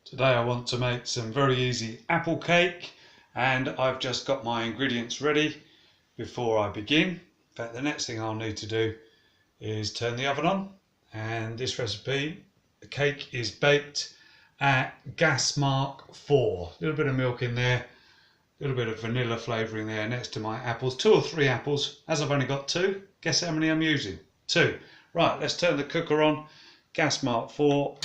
Today I want to make some very easy apple cake, and I've just got my ingredients ready before I begin. In fact, the next thing I'll need to do is turn the oven on, and this recipe, the cake is baked at gas mark 4. A little bit of milk in there, a little bit of vanilla flavouring there next to my apples, 2 or 3 apples. As I've only got 2, guess how many I'm using? 2. Right, let's turn the cooker on, gas mark 4.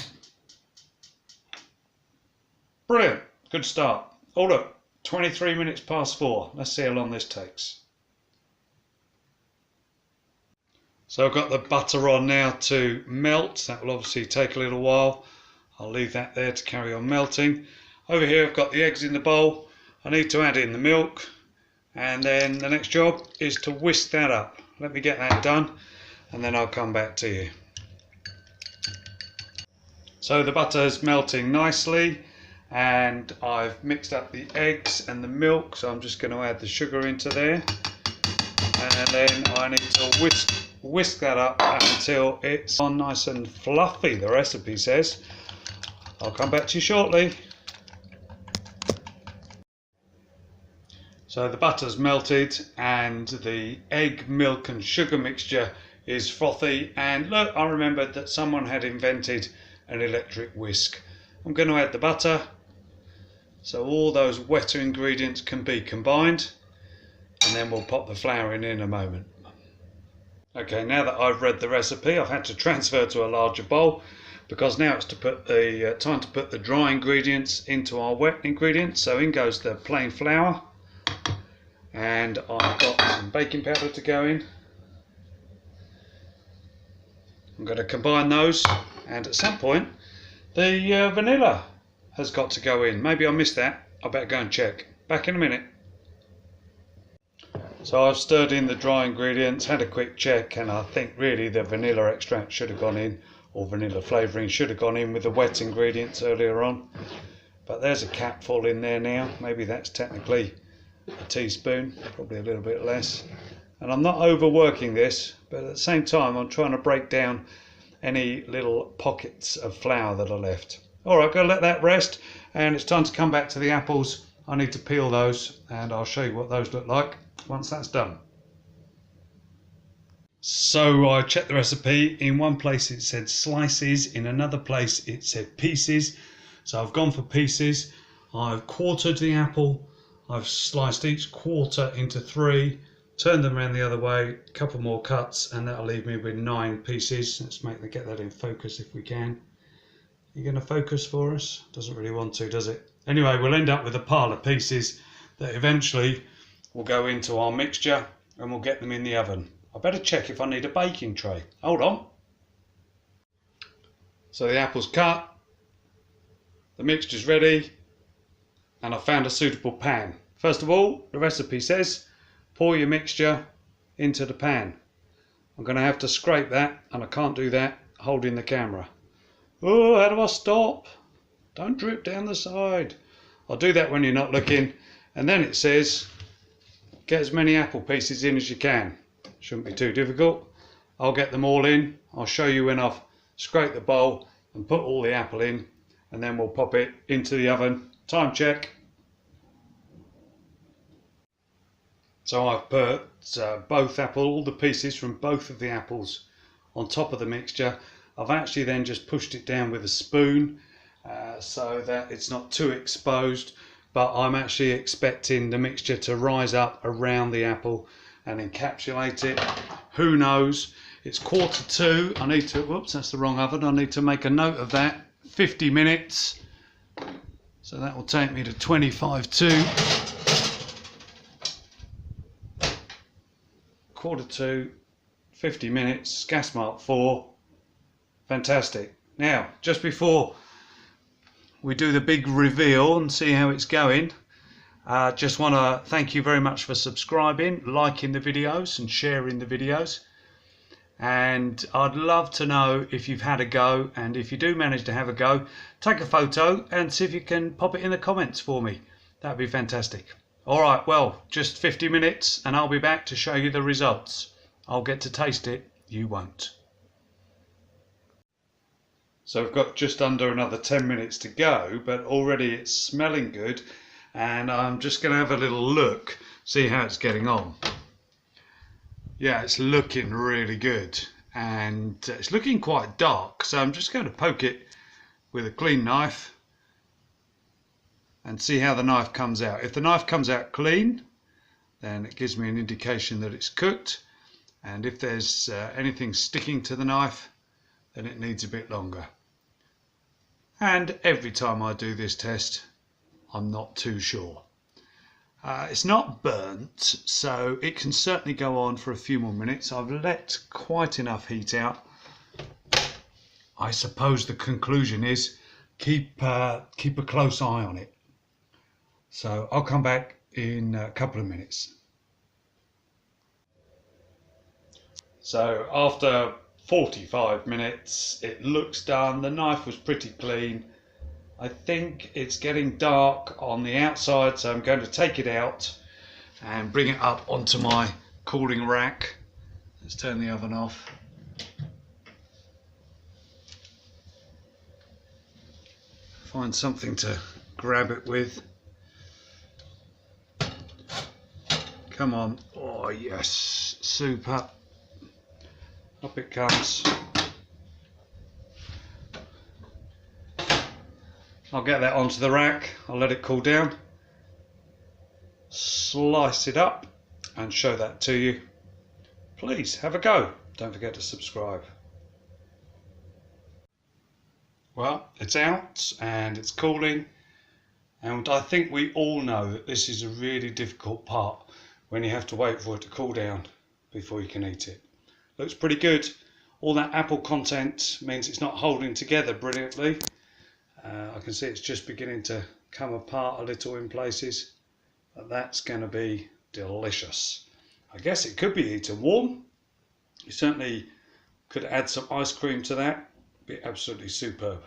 Brilliant, good start. Oh look, 23 minutes past 4. Let's see how long this takes. So I've got the butter on now to melt. That will obviously take a little while. I'll leave that there to carry on melting. Over here I've got the eggs in the bowl. I need to add in the milk, and then the next job is to whisk that up. Let me get that done and then I'll come back to you. So the butter is melting nicely, and I've mixed up the eggs and the milk, so I'm just going to add the sugar into there, and then I need to whisk that up until it's nice and fluffy, the recipe says. I'll come back to you shortly. So the butter's melted and the egg, milk and sugar mixture is frothy, and look, I remembered that someone had invented an electric whisk. I'm going to add the butter so all those wetter ingredients can be combined, and then we'll pop the flour in a moment. Okay, now that I've read the recipe, I've had to transfer to a larger bowl because now it's to put the time to put the dry ingredients into our wet ingredients. So in goes the plain flour, and I've got some baking powder to go in. I'm going to combine those, and at some point the vanilla has got to go in. Maybe I missed that. I better go and check. Back in a minute. So I've stirred in the dry ingredients, had a quick check, and I think really the vanilla extract should have gone in, or vanilla flavouring should have gone in with the wet ingredients earlier on. But there's a capful in there now. Maybe that's technically a teaspoon, probably a little bit less. And I'm not overworking this, but at the same time I'm trying to break down any little pockets of flour that are left. Alright, going to let that rest, and it's time to come back to the apples. I need to peel those, and I'll show you what those look like once that's done. So I checked the recipe. In one place it said slices, in another place it said pieces. So I've gone for pieces. I've quartered the apple. I've sliced each quarter into 3, turned them around the other way, a couple more cuts, and that'll leave me with 9 pieces. Let's get that in focus if we can. You're going to focus for us? Doesn't really want to, does it? Anyway, we'll end up with a pile of pieces that eventually will go into our mixture, and we'll get them in the oven. I better check if I need a baking tray. Hold on. So the apple's cut, the mixture's ready, and I found a suitable pan. First of all, the recipe says pour your mixture into the pan. I'm going to have to scrape that, and I can't do that holding the camera. Oh, how do I stop? Don't drip down the side. I'll do that when you're not looking. And then it says get as many apple pieces in as you can. Shouldn't be too difficult. I'll get them all in. I'll show you when I've scraped the bowl and put all the apple in, and then we'll pop it into the oven. Time check. So I've put all the pieces from both of the apples on top of the mixture. I've actually then just pushed it down with a spoon so that it's not too exposed, but I'm actually expecting the mixture to rise up around the apple and encapsulate it. Who knows? It's 1:45. I need to, whoops, that's the wrong oven. I need to make a note of that. 50 minutes. So that will take me to 25 to. 1:45, 50 minutes, gas mark 4. Fantastic. Now, just before we do the big reveal and see how it's going, just want to thank you very much for subscribing, liking the videos and sharing the videos. And I'd love to know if you've had a go, and if you do manage to have a go, take a photo and see if you can pop it in the comments for me. That'd be fantastic. Alright, well, just 50 minutes and I'll be back to show you the results. I'll get to taste it, you won't. So we've got just under another 10 minutes to go, but already it's smelling good, and I'm just going to have a little look, see how it's getting on. Yeah, it's looking really good, and it's looking quite dark, so I'm just going to poke it with a clean knife and see how the knife comes out. If the knife comes out clean, then it gives me an indication that it's cooked, and if there's anything sticking to the knife, then it needs a bit longer. And every time I do this test, I'm not too sure. It's not burnt, so it can certainly go on for a few more minutes. I've let quite enough heat out. I suppose the conclusion is keep a close eye on it. So I'll come back in a couple of minutes. So after 45 minutes, it looks done. The knife was pretty clean. I think it's getting dark on the outside, so I'm going to take it out and bring it up onto my cooling rack. Let's turn the oven off. Find something to grab it with. Come on. Oh yes, super. Up it comes. I'll get that onto the rack, I'll let it cool down, slice it up and show that to you. Please have a go. Don't forget to subscribe. Well, it's out and it's cooling, and I think we all know that this is a really difficult part when you have to wait for it to cool down before you can eat it. Looks pretty good. All that apple content means it's not holding together brilliantly. I can see it's just beginning to come apart a little in places, but that's going to be delicious. I guess it could be eaten warm. You certainly could add some ice cream to that. Be absolutely superb.